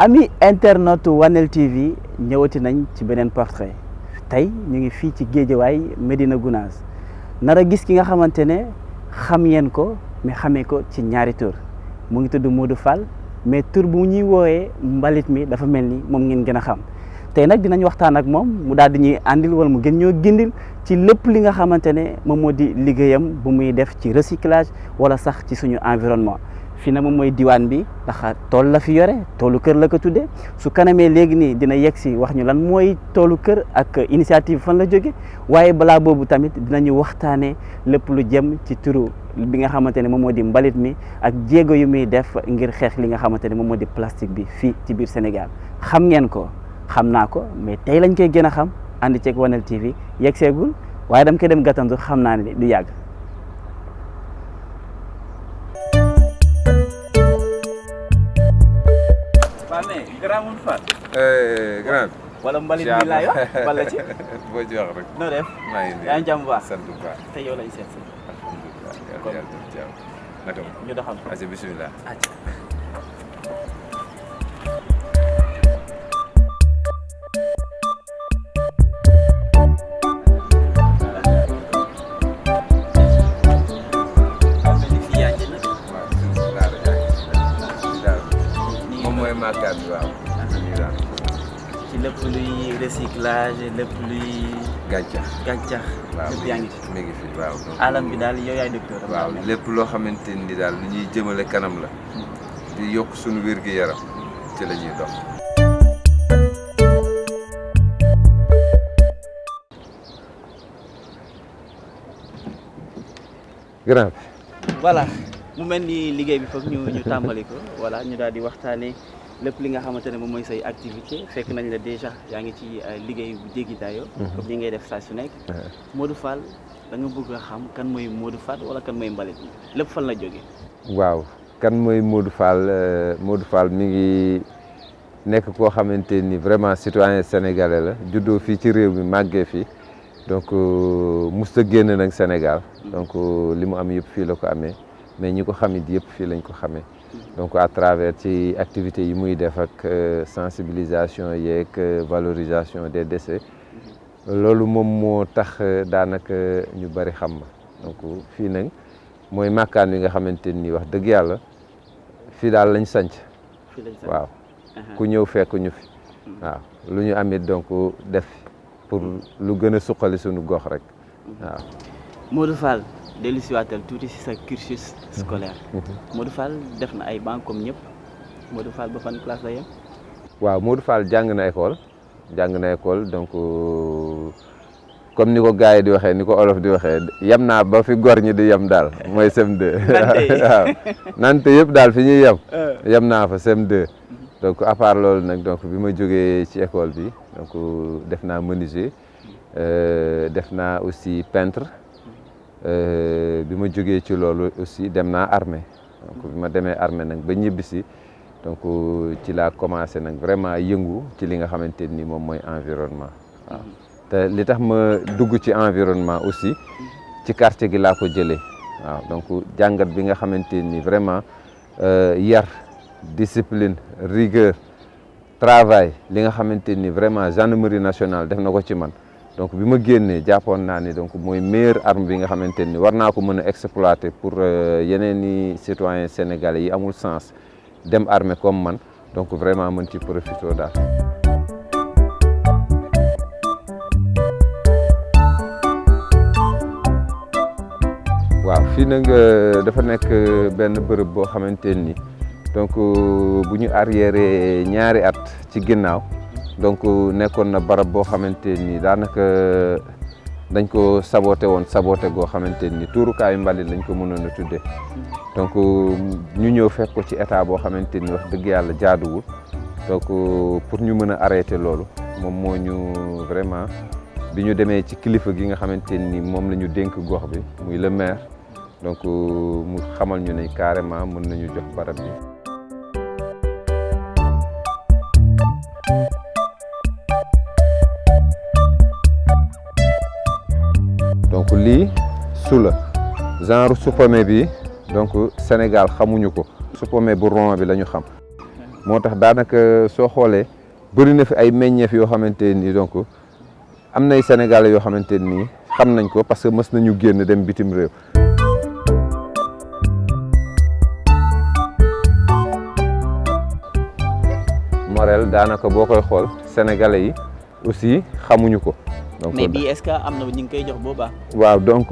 ami internet Wanel TV ñëwati nañ ci beneen portrait tey ñu ngi fii ci Guédiawaye Médina Gounass nar a gis ki nga xamante ne xam ngeen ko mais xamee ko ci ñaari tur mu ngi tudd Modou Fall mais tur bu ñuy woowee mbalit mi dafa mel ni moom ngeen gën a xam tey nag dinañ waxtaan ak moom mu daal di ñuy àndil wala mu gën ñoo gindil ci lépp li nga xamante ne moom moo di liggéeyam bu muy def ci recyclage wala sax ci suñu environnement. fii nag moom mooy diwaan bi ndax tool la fi yore toolu kër la ko tuddee su kanamee léegi nii dina yegg si wax ñu lan mooy toolu kër ak initiative fan la jóge waaye balaa boobu tamit dinañu waxtaanee lépp lu jëm ci turu bi nga xamante ne moom moo di mbalit mi ak jéego yu muy def ngir xeex li nga xamante ne moom moo di plastique bi fii ci biir Sénégal xam ngeen ko xam naa ko mais tey lañ koy gën a xam ànd ceeg Wanel TV yegg seegul waaye dama koy dem gàttandu xam naa ne du yàgg. grand mun faat grand wala mbalit bi laa yor wala ci boo ci wax rek noo def maa ngi yaa ngi jàmm bu baax sant bu baax te yow lañ seet si alhamdulilah yàlla def jàmm naka ñu doxal ko aca bismillah maakaat bi waaw ci lépp luy recyclage lépp luy gàncax waaw lépp yaa ngi fi mi ngi fi waaw alam bi daal yow yaay docteur waaw lépp loo xamante ni daal lu ñuy jëmale kanam la di yokk suñu wér-gi-yaram ci la ñuy dox grand voilà mu mel ni liggéey bi foog ñu tàmbali ko voilà ñu daal di waxtaanee lépp li nga xamante ne moom mooy say activité fekk nañ la déjà yaa ngi ci liggéey bu jéggi dayoo comme li ngay def saa su nekk Modou Fall da nga bëgg a xam kan mooy Modou Fall wala kan mooy mbalit mi lépp fan la jógee waaw kan mooy Modou Fall Modou Fall mi ngi nekk koo xamante ni vraiment citoyen sénégalais la juddoo fii ci réew mi màggee fii donc musta génn nag Sénégal donc li mu am yëpp fii la ko amee mais ñi ko xamit yëpp fii lañ ko xamee donc à travers ci activités yi muy def ak sensibilisation yeeg valorisation des déchets loolu moom moo tax daanaka ñu bari xam ma donc fii nag mooy màkkaan wi nga xamante ni wax dëgg yàlla fii daal lañ sanc waaw ku ñëw fekk ñu fi waaw lu ñu amit donc def pour lu gën a suqali suñu gox rek waaw Modou Fall dellu si waatal tuuti si sa cursus scolaire Modou Fall def na ay banc comme ñëpp Modou Fall ba fan classe la yem waaw Modou Fall jàng na école donc comme ni ko gars yi di waxee ni ko olof di waxee yem naa ba fi gor ñi di yem daal mooy CM2 waaw nante yëpp daal fi ñuy yem naa fa CM2 donc à part loolu nag donc bi ma jógee ci école bi donc def naa menuisier def naa aussi peintre bi ma jógee ci loolu aussi dem naa armée donc bi ma demee armée nag ba ñibbisi donc ci laa commencé nag vraiment yëngu ci li nga xamante ni moom mooy environnement waaw te li tax ma dugg ci environnement aussi ci quartier gi laa ko jëlee waaw donc jàngat bi nga xamante ni vraiment yar discipline rigueur travail li nga xamante ni vraiment gendarmerie nationale def na ko ci man donc bi ma génnee jàppoon naa ni donc mooy meilleure arme bi nga xamante ni war naa ko mën a exploiter pour yeneen i citoyens sénégalais yi amul sens dem armée comme man donc vraiment mën ci profiter daal. waaw fii nag dafa nekk benn bërëb boo xamante ni donc bu ñu arriéré ñaari at ci ginnaaw. donc nekkoon na barab boo xamante ni daanaka dañ ko saboté goo xamante ni tuurukaayu mbalit lañ ko mënoon a tuddee donc ñu ñëw fekk ko ci état boo xamante ni wax dëgg yàlla jaaduwul donc pour ñu mën a arrêter loolu moom moo ñu vraiment bi ñu demee ci kilifa gi nga xamante ni moom la ñu dénk gox bi muy le maire donc mu xamal ñu ne carrément mën nañu jox barab bi. donc lii su la genre supame bi donc Sénégal xamuñu ko supame bu rond bi la ñu xam moo tax daanaka soo xoolee bëri na fi ay meññeef yoo xamante ni donc am nay Sénégalais yoo xamante ni xam nañ ko parce que mës nañu génn dem bitim réew. Morel daanaka boo koy xool Sénégalais yi aussi xamuñu ko. donc mais bii est-ce que am na ñu ngi koy jox boobaa. waaw donc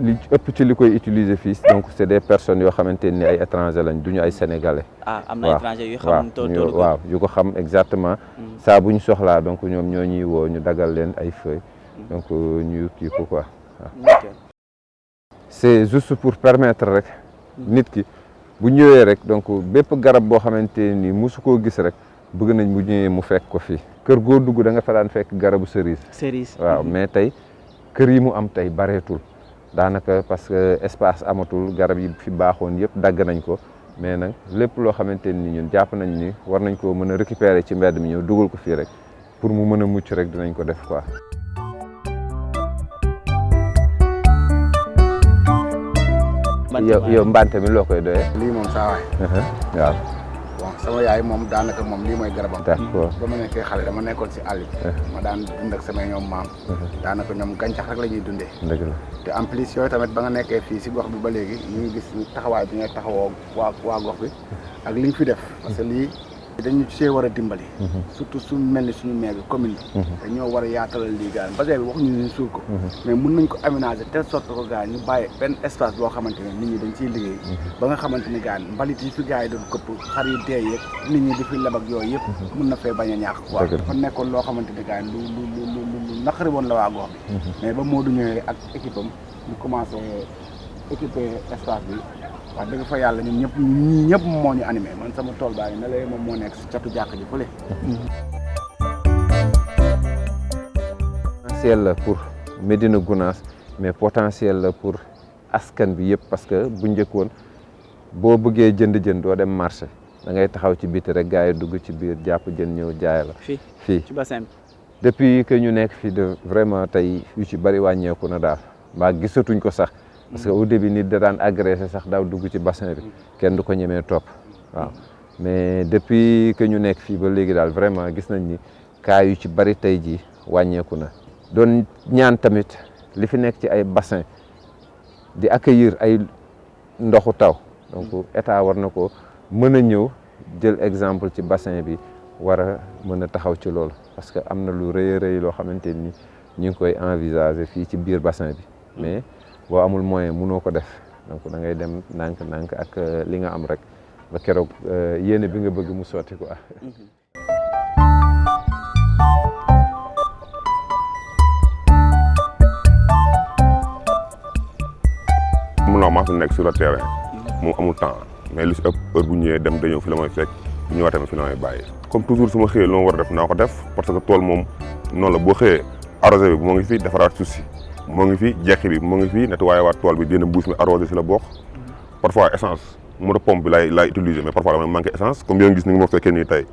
li ëpp ci li koy utiliser fii donc c'est des personnes yoo xamante ni ay étrangers lañ duñu ay sénégalais. am na étrangers yu xam toolu ko waaw yu ko xam exactement. saa bu ñu soxlaa donc ñoom ñoo ñuy woo ñu dagal leen ay feuilles donc ñu kii ko quoi waaw. c'est juste pour permettre rek nit ki bu ñëwee rek donc bépp garab boo xamante ni musu koo gis rek bëgg nañ bu ñëwee mu fekk ko fii. kër goo dugg da nga fa daan fekk garabu cerise. waaw mais tey kër yi mu am tey bareetul daanaka parce que espace amatul garab yi fi baaxoon yëpp dagg nañ ko mais nag lépp loo xamante ni ñun jàpp nañ ni war nañ ko mën a récupérer ci mbedd mi ñëw dugal ko fii rek pour mu mën a mucc rek dinañ ko def quoi. yow mbante mi loo koy doyee. lii moom saa waay. waaw. bon sama yaay moom daanaka moom lii mooy garabam. d'accord ba ma nekkee xale dama nekkoon si àll bi. ma daan dund ak samay ñoom maam. daanaka ñoom gàncax rek la ñuy dundee. dëgg la te en plus yooyu tamit ba nga nekkee fii si gox bi ba léegi ñu ngi gis taxawaay bi nga taxawoo waa gox bi ak li nga fi def parce que lii dañu see war a dimbali. surtout suñu mel ni suñu maire bi commune bi. te ñoo war a yaatalal lii gars yi bassin bi waxuñu ñu suul ko. mais mun nañ ko aménager telle sorte que gars yi ñu bàyyi benn espace boo xamante ne nit ñi dañ ciy liggéey. ba nga xamante ni gars yi mbalit yi fi gars yi doon këpp xar yi dee yeeg nit ñi di fi leb ak yooyu yëpp. mun na fee bañ a ñàkk quoi. dafa nekkoon loo xamante ni gars yi lu naqari woon la waa gox bi. mais ba Modou ñëwee ak équipe am ñu commencé équiper espace bi. wax dëgg fa yàlla ñun ñëpp moo ñu animé man sama tool baa ngi ne la moom moo nekk si catu jàkk ji fële. potentiel la pour Médina Gounass mais potentiel la pour askan bi yëpp parce que bu njëkkoon boo bëggee jënd doo dem marché da ngay taxaw ci biti rek gars yi dugg ci biir jàpp jën ñëw jaay la. fii ci bassin bi. depuis que ñu nekk fii de vraiment tey yu ci bari wàññeeku na daal mbaa gisatuñ ko sax. parce que au début nit da daan agressé sax daaw dugg ci bassin bi kenn du ko ñemee topp waaw mais depuis que ñu nekk fii ba léegi daal vraiment gis nañ ni cas yu ci bari tey jii wàññeeku na. doon ñaan tamit li fi nekk ci ay bassin di accueillir ay ndoxu taw donc état war na ko mën a ñëw jël exemple ci bassin bi war a mën a taxaw ci loolu parce que am na lu rëy a rëy loo xamante ni ñu ngi koy envisager fii ci biir bassin bi mais. boo amul moyen mënoo ko def donc da ngay dem ndànk ak li nga am rek ba keroog yéene bi nga bëgg mu sotti quoi. mun naa maa fi nekk sur le terrain moom amul temps mais li si ëpp heure bu ñëwee dem dañoo fi la may fekk bu ñëwaat tamit fi la may bàyyi. comme toujours su ma xëyee lu ma war a def naa ko def parce que tool moom noonu la boo xëyee arrosé bi moo ngi fi defaraat suuf si. moo ngi fi jekki bi moo ngi fi nettoyé waat tool bi dina mbuus mi arrosé si la bokk parfois essence moto pompe bi laay utiliser mais parfois damay manqué essence comme yéen gis ni nga ma fekkee nii tey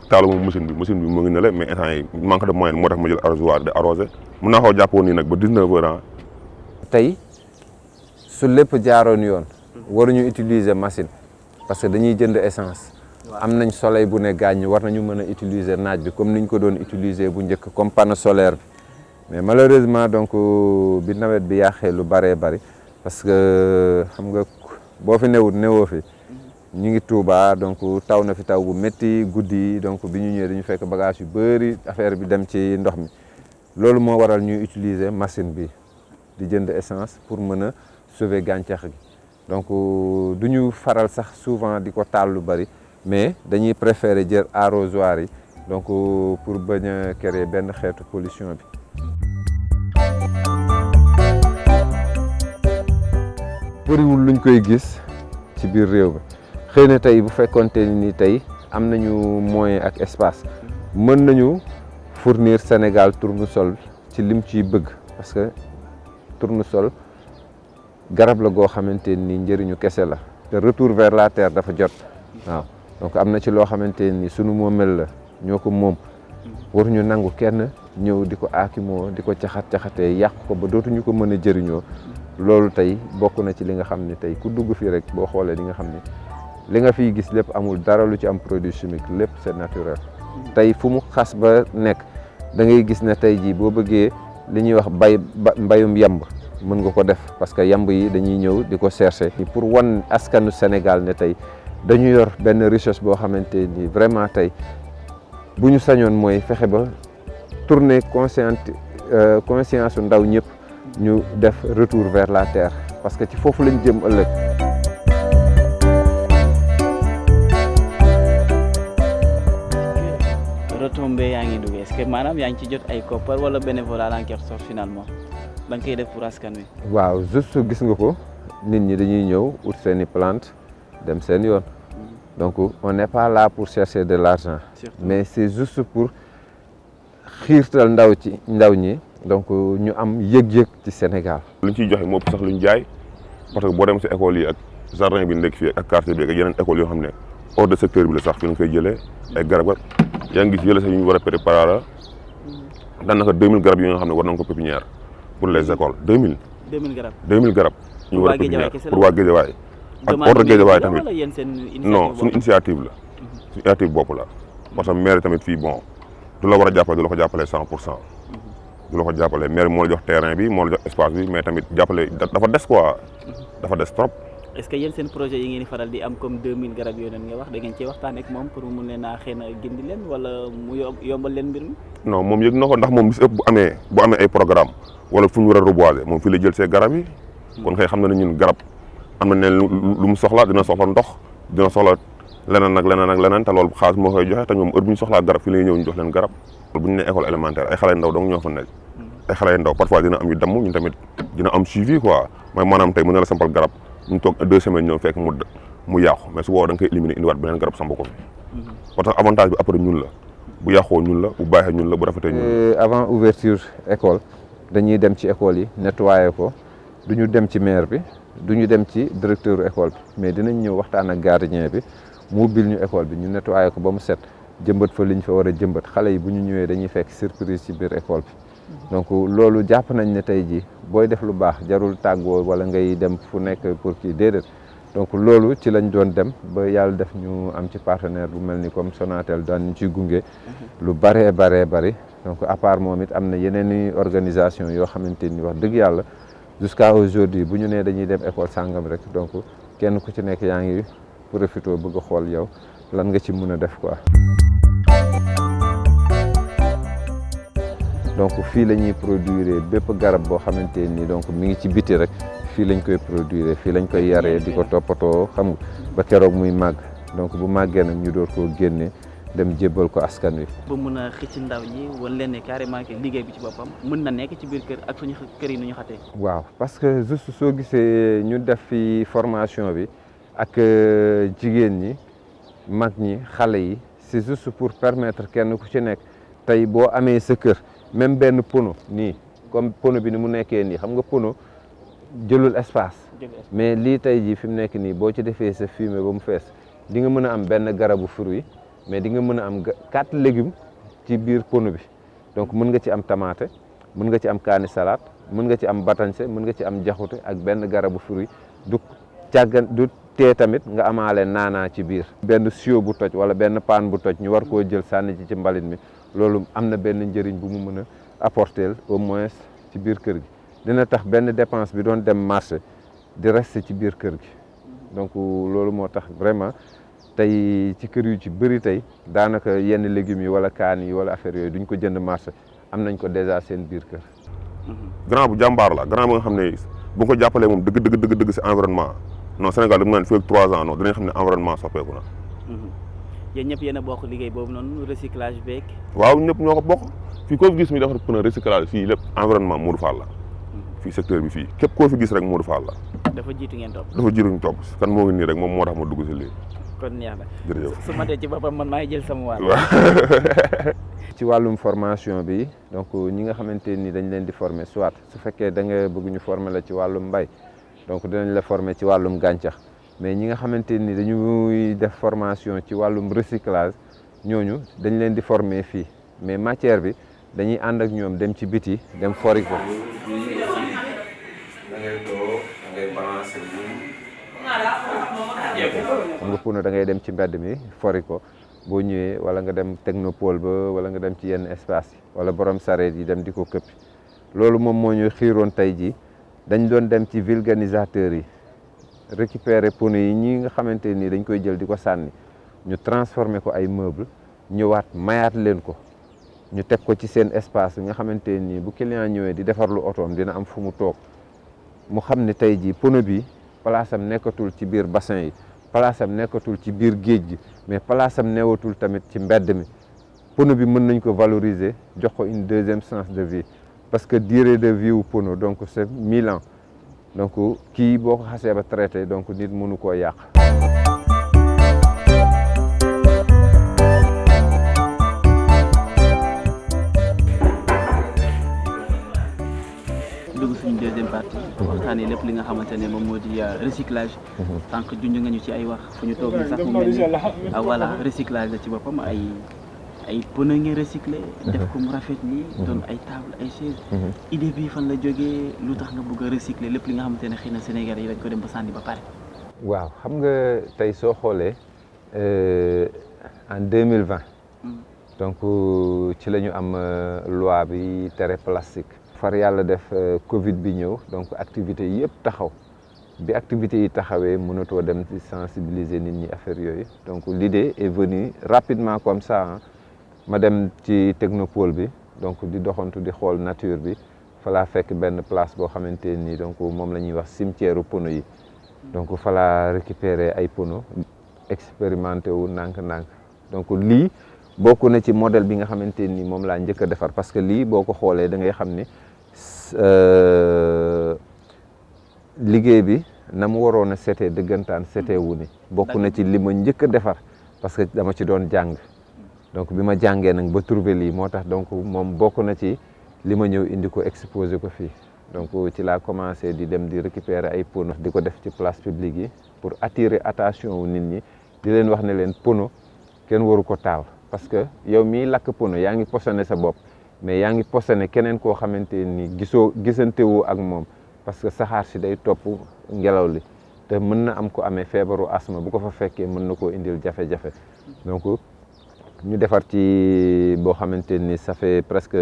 taalu moom machine bi moo ngi ne la mais instant yi manque de moyen moo tax ma jël arrosoir de arrosé mun naa koo jàppoon nii nag ba 19 heures ans. tey su lépp jaaroon yoon waruñu utiliser machine parce que dañuy jënd essence am nañ soleil bu ne gaañ war nañu mën a utiliser naaj bi comme niñ ko doon utiliser bu njëkk comme panneau solaire bi. mais malheureusement donc bi nawet bi yàqee lu bëree bëri parce que xam nga boo fi newoo fi ñu ngi Touba donc taw na fi taw bu métti guddi donc bi ñu ñëwee dañu fekk bagage yu bëri affaire bi dem ci ndox mi loolu moo waral ñuy utiliser machine bi di jënd essence pour mën a sauver gàncax gi donc du ñu faral sax souvent di ko taal lu bëri mais dañuy préférer jël arrosoir yi donc pour bañ a créer benn xeetu pollution bi. bëriwul luñ koy gis ci biir réew mi xëy na tey bu fekkoonte ni tey am nañu moyen ak espace mën nañu fournir Sénégal tournesol ci lim ciy bëgg parce que tournesol garab la goo xamante ni njëriñu kese la te retour vers la terre dafa jot waaw donc am na ci loo xamante ni sunu moomel la ñoo ko moom waruñu nangu kenn ñëw di ko aakimoo di ko caxatee yàq ko ba dootuñu ko mën a jëriñoo loolu tey bokk na ci li nga xam ne tey ku dugg fii rek boo xoolee di nga xam ne li nga fiy gis lépp amul dara lu ci am produit chimique lépp c'est naturel tey fu mu xas ba nekk da ngay gis ne tey jii boo bëggee li ñuy wax mbayum yamb mën nga ko def parce que yamb yi dañuy ñëw di ko chercher pour wan askanu Sénégal ne tey dañu yor benn richesse boo xamante ni vraiment tey bu ñu sañoon mooy fexe ba tourner conscience su ndaw ñëpp ñu def retour vers la terre parce que ci foofu lañ jëm ëllëg. retombé yaa ngi dugg est-ce que maanaam yaa ngi ci jot ay koppar wala bénévolat en quelque sorte finalement da nga koy def pour askan wi. waaw juste gis nga ko nit ñi dañuy ñëw ut seen i plante dem seen yoon donc on n'est pas là pour chercher de l'argent mais c'est juste pour xiirtal ndaw ñi donc ñu am yëg-yëg ci Sénégal. li ñu ciy joxe moo ëpp sax lu ñu jaay parce que boo dem si école yi ak jardin bi nekk fii ak quartier bi ak yeneen école yoo xam ne hors de secteur bi la sax fi nga koy jëlee ay garab yaa ngi gis yële sax yu ñu war a préparer daanaka 2000 garab yi nga xam ne war nañ ko pépinière pour les écoles 2000 garab 2000 garab ñu war a pépinière pour waa Guédiawaye ak hors de Guédiawaye tamit non suñu initiative la suñu initiative bopp la parce que maire tamit fii bon du la war a jàppale du la ko jàppale 100% du la ko jàppale maire moo la jox terrain bi moo la jox espace bi mais tamit jàppale dafa des quoi dafa des trop. est-ce que yéen seen projet yi ngeen di faral di am comme 2000 garab yooyu nga wax da ngeen cee waxtaan ak moom pour mu mun leen a xëy na gindi leen wala mu yombal leen mbir mi. non moom yëg na ko ndax moom bis ëpp bu amee ay programme wala fu ñu war a reboiser moom fii la jël see garab yi. kon kay xam na ne ñun garab am na ne lu mu soxla dina soxla ndox dina soxla leneen ak leneen te loolu xaalis moo koy joxe te ñoom heure bu ñu soxlaa garab fii la ñëw ñu jox leen garab. bu ñu nee école élémentaire ay xale ndaw donc ñoo fa nekk ay xale ndaw parfois dina am yu damm ñun tamit dina am suivi quoi mooy maanaam tey mën na la sampal garab ñu toog 2 semaines ñëw fekk mu yàqu mais su boobaa da nga koy éliminer indiwaat beneen garab samp ko fi parce que avantage bi après ñun la bu yàqoo ñun la bu baaxee ñun la bu rafetee ñun la. avant ouverture école dañuy dem ci école yi nettoyer ko du ñu dem ci maire bi du ñu dem ci directeur école bi mais dinañ ñëw waxtaan ak gardien bi mu ubbil ñu école bi ñu nettoyer ko ba mu set jëmbat fa liñ fa war a jëmbat xale yi bu ñu ñëwee dañuy fekk surprise ci biir école bi donc loolu jàpp nañ ne tey jii booy def lu baax jarul tàggoo wala ngay dem fu nekk pour kii déedéet donc loolu ci lañ doon dem ba yàlla def ñu am ci partenaire bu mel ni comme Sonatel daan ñu ciy gunge lu bëree bëri donc à part moom it am na yeneen i organisation yoo xamante ni wax dëgg yàlla jusqu'à aujourd'hui bu ñu nee dañuy dem école sàngam rek donc kenn ku ci nekk yaa ngi profité bëgg a xool yow lan nga ci mën a def quoi. donc fii la ñuy produire bépp garab boo xamante ni donc mi ngi ci biti rek fii lañ koy produire fii lañ koy yaree di ko toppatoo xam nga ba keroog muy màgg donc bu màggee nag ñu door koo génne dem jébbal ko askan wi. ba mun a xëcc ndaw ñi wan leen ne carrément que liggéey bi ci boppam mën na nekk ci biir kër ak suñu kër yi nu ñu xatee. waaw parce que juste soo gisee ñu def fi formation bi ak jigéen ñi mag ñi xale yi c'est juste pour permettre kenn ku ci nekk tey boo amee sa kër. même benn pono nii comme pono bi ni mu nekkee nii xam nga pono jëlul espace mais lii tey jii fi mu nekk nii boo ci defee sa fumier ba mu fees di nga mën a am benn garabu fruit mais di nga mën a am 4 légumes ci biir pono bi donc mën nga ci am tomate mën nga ci am kaani salade mën nga ci am batañse mën nga ci am jaxute ak benn garabu fruit du tee tamit nga amaale naanaa ci biir benn sio bu toj wala benn paan bu toj ñu war koo jël sànni ci mbalit mi loolu am na benn njëriñ bu mu mën a apporter au moins ci biir kër gi dina tax benn dépense bi doon dem marché di rester ci biir kër gi donc loolu moo tax vraiment tey ci kër yu ci bëri tey daanaka yenn légumes yi wala kaan yi wala affaire yooyu duñ ko jënd marché am nañ ko déjà seen biir kër. grand bu jàmbaar la grand bi nga xam ne bu ko jàppalee moom dëgg si environnement non Sénégal dañu naan fii ak 3 ans non dinañ xam ne environnement soppeeku na. yéen ñëpp yéen a bokk liggéey boobu noonu recyclage beeg. waaw ñëpp ñoo ko bokk fii koo fi gis mi defar pneu recyclage fii lépp environnement Modou Fall la fii secteur bi fii képp koo fi gis rek Modou Fall la. dafa jiitu ngeen topp. dafa jiitu ñu topp kan moo ngi nii rek moom moo tax ma dugg si lii. kon neex na jërëjëf su ma dee ci boppam man maa ngi jël sama wàll. ci wàllum formation bi donc ñi nga xamante ni dañ leen di former soit su fekkee da nga bëgg ñu former la ci wàllum mbay donc dinañ la former ci wàllum gàncax mais ñi nga xamante ni dañuy def formation ci wàllum recyclage ñooñu dañ leen di former fii mais matière bi dañuy ànd ak ñoom dem ci biti dem fori ko. da ngay toog da ngay balancer xam nga pono da ngay dem ci mbedd mi fori ko boo ñëwee wala nga dem technopole ba wala nga dem ci yenn espace yi wala borom sareet yi dem di ko këppi loolu moom moo ñu xiiroon tey jii dañ doon dem ci vulcanisateurs yi récupérer pono yi ñi nga xamante ni dañ koy jël di ko sànni ñu transformer ko ay meuble ñëwaat mayaat leen ko ñu teg ko ci seen espace nga xamante ni bu client ñëwee di defarlu otoom dina am fu mu toog mu xam ne tey jii pono bi place am nekkatul ci biir bassin yi place am nekkatul ci biir géej gi mais place am newatul tamit ci mbedd mi pono bi mën nañ ko valoriser jox ko une deuxième chance de vie parce que durée de vie wu pono donc c'est 1000 ans donc kii boo ko xasee ba traité donc nit mënu koo yàq. dugg suñu deuxième partie waxtaanee lépp li nga xamante ne moom moo di recyclage sànq junj nga ñu ci ay wax fu ñu toog ni sax mu mel ni voilà recyclage la ci boppam ay pneu ngeen recyclé def ko mu rafet nii doon ay table ay chaise idée bi fan la jógee lu tax nga bëgg a recycler lépp li nga xamante ne xëy na Sénégal yi dañ ko dem ba sànni ba pare. waaw xam nga tey soo xoolee en 2020 donc ci la ñu am loi bi tere plastique far yàlla def Covid bi ñëw donc activités yëpp taxaw bi activités yi taxawee mënatoo dem ci sensibiliser nit ñi affaire yooyu donc l'idée est venue rapidement comme ça ma dem ci technopole bi donc di doxantu di xool nature bi fa laa fekk benn place boo xamante ni donc moom la ñuy wax cimetière pono yi donc fa laa récupérer ay pono expérimenté wu ndànk-ndànk donc lii bokk na ci modèle bi nga xamante ni moom laa njëkk a defar parce que lii boo ko xoolee da ngay xam ni liggéey bi na mu waroon a setee dëggantaan setee wu ni bokk na ci li ma njëkk a defar parce que dama ci doon jàng donc bi ma jàngee nag ba trouver lii moo tax donc moom bokk na ci li ma ñëw indi ko exposé ko fii donc ci laa commencé di dem di récupérer ay pono di ko def ci place publique yi pour attirer attention wu nit ñi di leen wax ne leen pono kenn waru ko taal parce que yow mii lakk pono yaa ngi posone sa bopp mais yaa ngi posone keneen koo xamante ni gisantewoo ak moom parce que saxaar si day topp ngelaw li te mën na am ko amee feebaru asma bu ko fa fekkee mën na koo indil jafe-jafe donc ñu defar ci boo xamante ni ça fait presque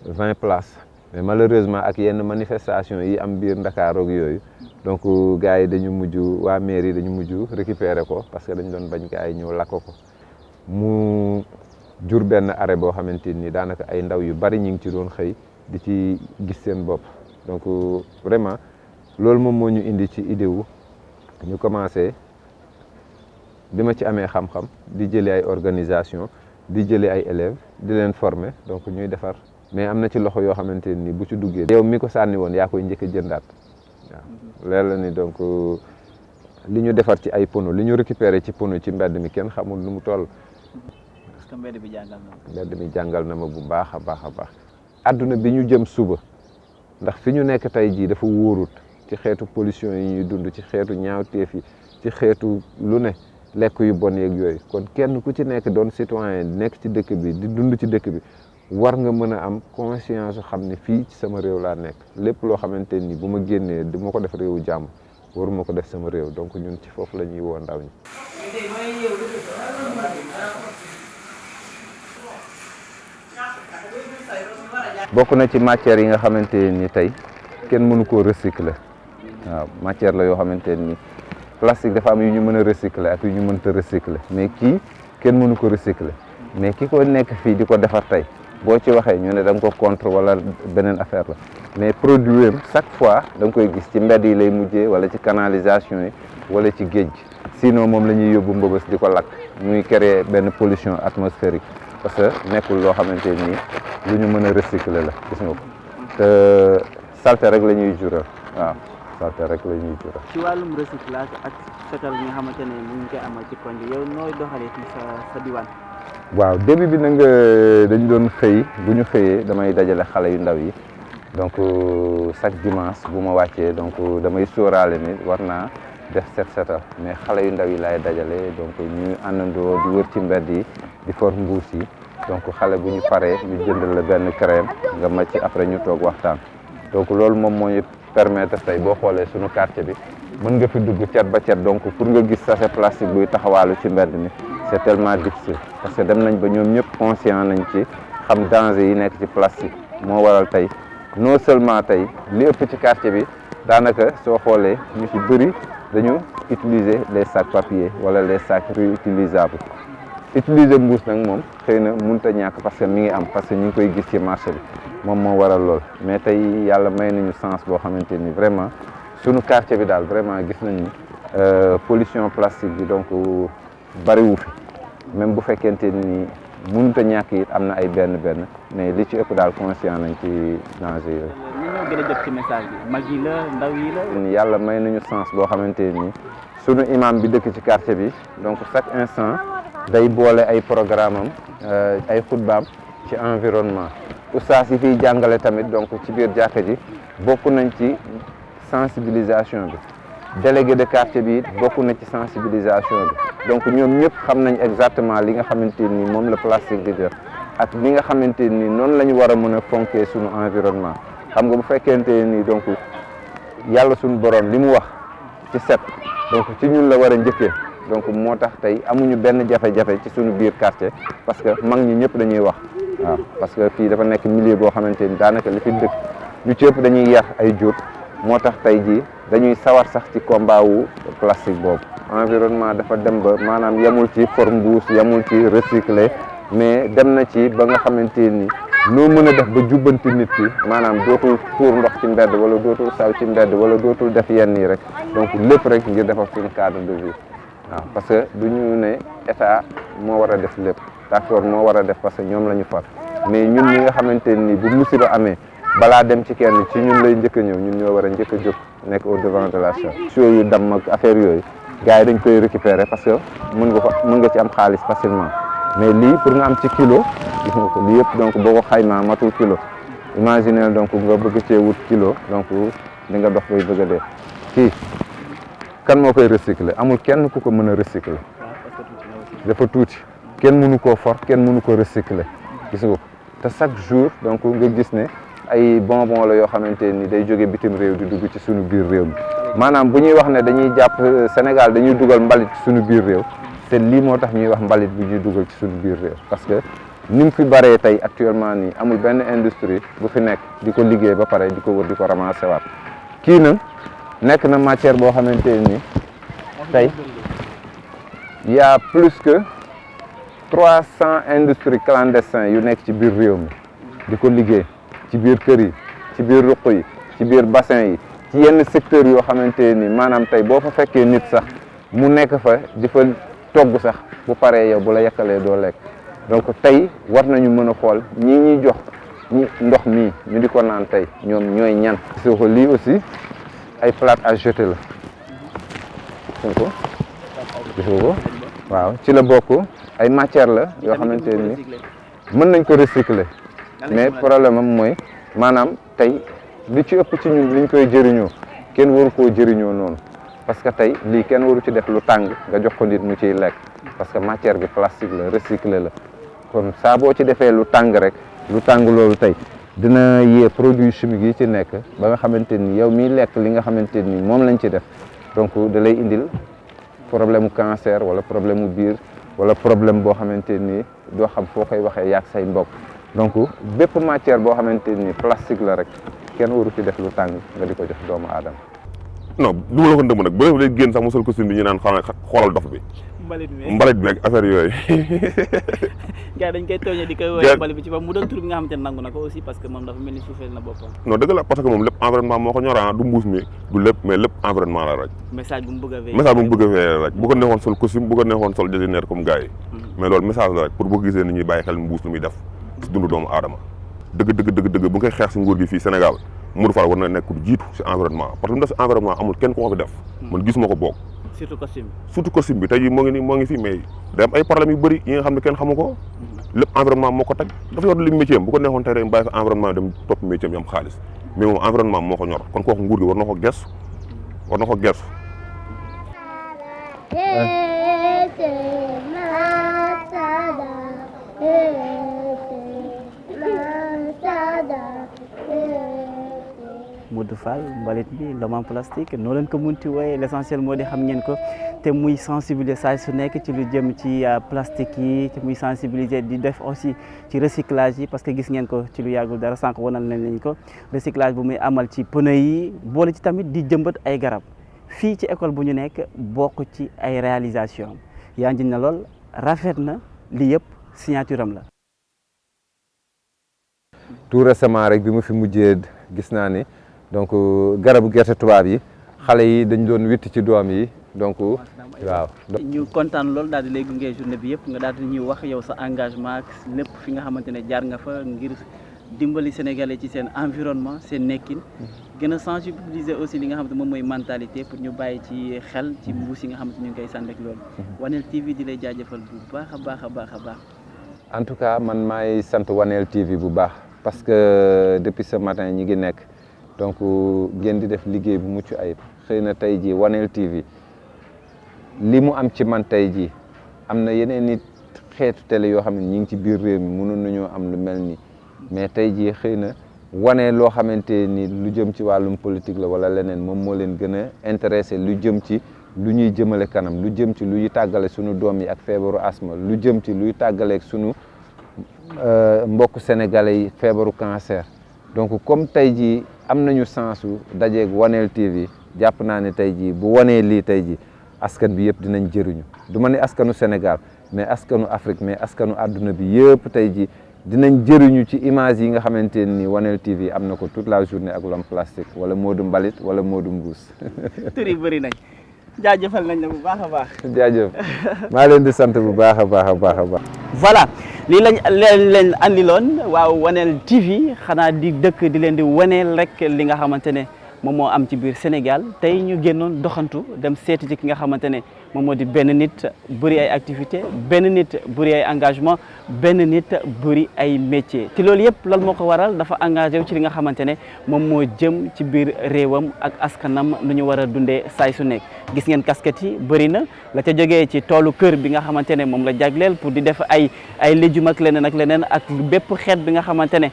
20 places mais malheureusement ak yenn manifestation yi am biir Ndakaaru ak yooyu donc gars yi dañu mujj waa mairie dañu mujj récupérer ko parce que dañu doon bañ gars yi ñëw lakk ko mu jur benn arrêt boo xamante ni daanaka ay ndaw yu bari ñu ngi ci doon xëy di ci gis seen bopp donc vraiment loolu moom moo ñu indi ci idée wu ñu commencé bi ma ci amee xam-xam di jëlee ay organisation di jëlee ay élèves di leen former donc ñuy defar mais am na ci loxo yoo xamante ni bu ci duggee yow mi ko sànni woon yaa koy njëkk a jëndaat waaw leer la ni donc li ñu defar ci ay pono li ñu récupéré ci pono ci mbedd mi kenn xamul nu mu toll. parce que mbedd bi jàngal na ma. mbedd mi jàngal na ma bu baax a baax a baax. adduna bi ñu jëm suba ndax fi ñu nekk tey jii dafa wóorut ci xeetu pollution yi ñuy dund ci xeetu ñaawteef yi ci xeetu lu ne lekk yu bon yeeg yooyu kon kenn ku ci nekk doon citoyen nekk ci dëkk bi di dund ci dëkk bi war nga mën a am conscience xam ne fii ci sama réew laa nekk lépp loo xamante ni bu ma génnee du ma ko def réewu jàmm waruma ko def sama réew donc ñun ci foofu la ñuy woo ndaw ñi. bokk na ci matière yi nga xamante ni tey kenn mënu koo recycler waaw matière la yoo xamante ni plastique dafa am yu ñu mën a recycler ak yu ñu mënta recycler mais kii kenn mënu ko recycler mais ki ko nekk fii di ko defar tey boo ci waxee ñu ne da nga ko contre wala beneen affaire la mais produit am chaque fois da nga koy gis ci mbedd yi lay mujjee wala ci canalisation yi wala ci géej gi sinon moom la ñuy yóbbu mbëbës di ko lakk muy créer benn pollution atmosphérique parce que nekkul loo xamante ni lu ñu mën a recycler la gis nga ko te salte rek la ñuy jural waaw salte rek la ñuy jural. ci wàllum recyclage ak setal bi nga xamante ne mu ngi koy amal ci koñ bi yow nooy doxalee ci sa diwaan. waaw début bi nag dañu doon xëy bu ñu xëyee damay dajale xale yu ndaw yi donc chaque dimanche bu ma wàccee donc damay sóoraale ni war naa def setal mais xale yu ndaw yi laay dajale donc ñu àndandoo di wër ci mbedd yi di for mbuus yi donc xale bu ñu paree ñu jëndal la benn crème nga màcc après ñu toog waxtaan donc loolu moom moo ñu permettre tey boo xoolee suñu quartier bi mën nga fi dugg cet ba cet donc pour nga gis sachet plastique buy taxawaalu ci mbedd mi c'est tellement difficile parce que dem nañ ba ñoom ñëpp conscient nañ ci xam danger yi nekk ci plastique moo waral tey non seulement tey li ëpp ci quartier bi daanaka soo xoolee ñu ci bëri dañu utiliser les sacs papier wala les sacs réutilisables utiliser mbuus nag moom xëy na mënut a ñàkk parce que mi ngi am parce que ñu ngi koy gis ci marché bi moom moo waral lool mais tey yàlla may nañu sens boo xamante ni vraiment sunu quartier bi daal vraiment gis nañu pollution plastique bi donc bariwu fi même bu fekkente ni mënut a ñàkk it am na ay benn mais li ci ëpp daal conscient nañ ci danger yooyu. ñu ñoo gën a jot ci message bi mag yi la ndaw yi la. yàlla may nañu sens boo xamante ni sunu imam bi dëkk ci quartier bi donc chaque instant day boole ay programme am ay xutbaam ci environnement oustaz yi fiy jàngale tamit donc ci biir jàkka ji bokk nañ ci sensibilisation bi délégué de quartier bi bokk na ci sensibilisation bi donc ñoom ñëpp xam nañ exactement li nga xamante ni moom la plastique di def ak li nga xamante ni noonu la ñu war a mën a fonkee suñu environnement xam nga bu fekkente ni donc yàlla suñu borom li mu wax ci set donc ci ñun la war a njëkkee donc moo tax tey amuñu benn jafe-jafe ci suñu biir quartier parce que mag ñi ñëpp dañuy wax waaw parce que fii dafa nekk milieu boo xamante ni daanaka li fi dëkk ñu ci ëpp dañuy yar ay jur moo tax tey jii dañuy sawar sax ci combat wu plastique boobu environnement dafa dem ba maanaam yemul ci forme mbuus yemul ci recycler mais dem na ci ba nga xamante ni noo mën a def ba jubbanti nit ki maanaam dootul tuur ndox ci mbedd wala dootul saw ci mbedd wala dootul def yenn yi rek donc lépp rek ngir defar suñu cadre de vie waaw parce que du ñu ne état moo war a def lépp d'accord moo war a def parce que ñoom la ñu far mais ñun ñi nga xamante ni bu musiba amee balaa dem ci kenn ci ñun lay njëkk a ñëw ñun ñoo war a njëkk a jóg nekk au devant de la charge. choses yu damm ak affaire yooyu gars yi dañ koy récupérer parce que mën nga ci am xaalis facilement mais lii pour nga am ci kilo gis nga ko lii yëpp donc boo ko xaymaa matul kilo imaginez donc nga bëgg cee wut kilo donc di nga dox bay bëgg a dee kii kan moo koy recycler amul kenn ku ko mën a recycler dafa tuuti kenn mënu koo for kenn mënu ko recycler gis nga ko te chaque jour donc nga gis ne ay bonbon la yoo xamante ni day jóge bitim réew di dugg ci suñu biir réew mi maanaam bu ñuy wax ne dañuy jàpp Sénégal dañuy dugal mbalit ci suñu biir réew te lii moo tax ñuy wax mbalit bi ñuy dugal ci suñu biir réew parce que ni mu fi baree tey actuellement nii amul benn industrie bu fi nekk di ko liggéey ba pare di ko wër di ko ramasser waat kii nag nekk na matière boo xamante ni tey y a plus que 300 industries clandestines yu nekk ci biir réew mi di ko liggéey ci biir kër yi ci biir ruq yi ci biir bassin yi ci yenn secteurs yoo xamante ni maanaam tey boo fa fekkee nit sax mu nekk fa di fa togg sax bu paree yow bu la yàkkalee doo lekk donc tey war nañu mën a xool ñii ñuy jox ñi ndox mii ñu di ko naan tey ñoom ñooy ñan. gis ko lii aussi ay plate à jeter la gis ko waaw ci la bokk ay matière la yoo xamante ni mën nañ ko recycler mais problème am mooy maanaam tey li ci ëpp ci ñun liñ koy jëriñoo kenn waru koo jëriñoo noonu parce que tey lii kenn waru ci def lu tàng nga jox ko nit mu ciy lekk parce que matière bi plastique la recyclé la kon saa boo ci defee lu tàng rek lu tàng loolu tey dina yee produit chimique yi ci nekk ba nga xamante ni yow miy lekk li nga xamante ni moom lañ ci def donc da lay indil problème mu cancer wala problème mu biir wala problème boo xamante ni doo xam foo koy waxee yaag say mbokk donc bépp matière boo xamante ni plastique la rek kenn waru ci def lu tàng nga di ko jox doomu aadama. non du ma la ko ndëmb nag ba léegi génn sax mosal costume bi ñu naan xoolal dof bi. mbalit bi ak affaire yooyu. gars dañ koy tooñee di koy woowee mbalit bi ci boppam mu doon tur bi nga xamante ne nangu na ko aussi parce que moom dafa mel ni suufeel na boppam. non dëgg la parce que moom lépp environnement moo ko ñoraan du mbuus mi du lépp mais lépp environnement la rek. message bu mu bëgg a veiller message bu mu bëgg a veiller rek bu ko neexoon sol costume bu ko neexoon sol jasineer comme gars yi. mais loolu message la rek pour boo gisee ni ñuy bàyyi xel mbuus lu muy def si dundu doomu aadama dëgg bu nga koy xeex si nguur gi fii Sénégal Modou Fall war na nekk du jiitu si environnement parce que mu def si environnement amul kenn ku ko fi def man gisuma ko boog surtout costume bi tey jii moo ngi fi mais day am ay problèmes yu bëri yi nga xam ne kenn xamu ko lépp environnement moo ko teg dafa yor li métier am bu ko neexoon tey rek bàyyi fa environnement dem topp métier am yam xaalis mais moom environnement moo ko ñor kon kooku nguur gi war na ko gestu Modou Modou Fall mbalit bi l'homme en plastique noo leen ko munti wooye l'essentiel moo di xam ngeen ko te muy sensibiliser saa su nekk ci lu jëm ci plastique yi te muy sensibiliser di def aussi ci recyclage yi parce que gis ngeen ko ci lu yàggul dara sànq wanal nañ ko recyclage bu muy amal ci pneu yi boole ci tamit di jëmbat ay garab fii ci école bu ñu nekk bokk ci ay réalisation yaa ngi na lool rafet na li yëpp signature am la. tout récemment rek bi mu fi mujjee gis naa ni donc garabu gerte tubaab yi xale yi dañ doon witt ci doom yi donc waaw. ñu kontaan loolu daal di lay gunge journée bi yëpp nga daal di ñuy wax yow sa engagement ak lépp fi nga xamante ne jaar nga fa ngir dimbali Sénégalais ci seen environnement seen nekkin gën a sensibiliser aussi li nga xamante moom mooy mentalité pour ñu bàyyi ci xel ci mbuus yi nga xamante ñu ngi koy sànni ak loolu. Wanel TV di lay jaajëfal bu baax a baax a baax a baax. en tout cas man maay sant Wanel TV bu baax. parce que depuis ce matin ñi ngi nekk donc ngeen di def liggéey bu mucc ayib xëy na tey jii Wanel TV li mu am ci man tey jii am na yeneen nit xeetu télé yoo xam ne ñi ngi ci biir réew mi mënoon nañoo am lu mel ni mais tey jii xëy na wane loo xamante ni lu jëm ci wàllum politique la wala leneen moom moo leen gën a intéressé lu jëm ci lu ñuy jëmale kanam lu jëm ci luy tàggale sunu doom yi ak feebaru asma lu jëm ci luy tàggaleeg sunu mbokk sénégalais yi feebaru cancer donc comme tey jii am nañu sensu dajeeg Wanel TV jàpp naa ne tey jii bu wanee lii tey jii askan bi yëpp dinañ jëriñu du ma ne askanu Sénégal mais askanu Afrique mais askanu àdduna bi yëpp tey jii dinañ jëriñu ci image yi nga xamante ni Wanel TV am na ko toute la journée ak l'homme plastique wala Modou Mbalit wala Modou Mbuus. tur yi bëri nañ jaajëfal nañ la bu baax a baax. jaajëf maa leen di sant bu baax a baax a baax a baax. voilà lii lañ leen andiloon waaw Wanel TV xanaa di dëkk di leen di waneel rek li nga xamante ne moom moo am ci biir Sénégal tey ñu génnoon doxantu dem seeti ci ki nga xamante ne moom moo di benn nit bëri ay activité benn nit bëri ay engagement benn nit bëri ay métier te loolu yëpp loolu moo ko waral dafa engagé wu ci li nga xamante ne moom moo jëm ci biir réewam ak askanam lu ñu war a dundee saay su nekk gis ngeen casquette yi bëri na la ca jógee ci toolu kër bi nga xamante ne moom la jagleel pour di def ay légumes ak leneen ak bépp xeet bi nga xamante ne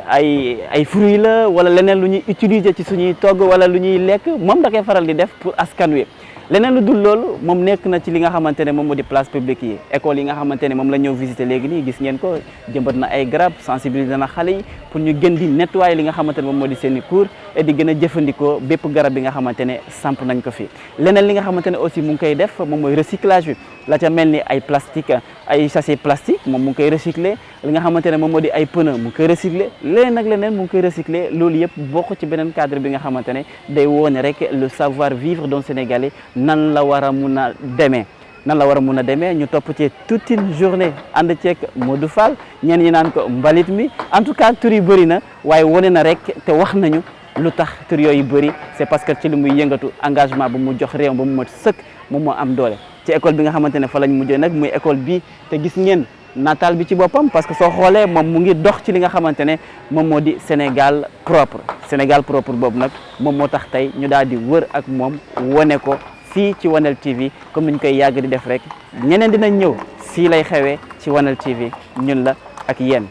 ay fruits la wala leneen lu ñuy utiliser ci suñuy togg wala lu ñuy lekk moom da koy faral di def pour askan wi leneen lu dul loolu moom nekk na ci li nga xamante ne moom moo di place publique yi école yi nga xamante ne moom la ñëw visiter léegi nii gis ngeen ko jëmbat na ay garab sensibiliser na xale yi pour ñu gën di nettoyer li nga xamante ne moom moo di seen i cours et di gën a jëfandikoo bépp garab bi nga xamante ne samp nañ ko fi leneen li nga xamante ne aussi mu ngi koy def moom mooy recyclage bi la ca mel ni ay plastique ay sachet plastique moom mu ngi koy recycler li nga xamante ne moom moo di ay pneu mu ngi koy recycler leneen ak leneen mu ngi koy recycler loolu yëpp bokk ci beneen cadre bi nga xamante ne day woone rek le savoir vivre d'un Sénégalais nan la war a mun a demee ñu topp ci toute une journée ànd ceeg Modou Fall ñenn ñi naan ko mbalit mi en tout cas tur yi bëri na waaye wone na rek te wax nañu lu tax tur yooyu bëri c'est parce que ci li muy yëngatu engagement bu mu jox réew ba mu mat sëkk moom moo am doole ci école bi nga xamante ne fa lañ mujjee nag muy école bi te gis ngeen nataal bi ci boppam parce que soo xoolee moom mu ngi dox ci li nga xamante ne moom moo di Sénégal propre boobu nag moom moo tax tey ñu daal di wër ak moom wone ko fii ci Wanel TV comme niñ koy yàgg di def rek ñeneen dinañ ñëw fii lay xewee ci Wanel TV ñun la ak yéen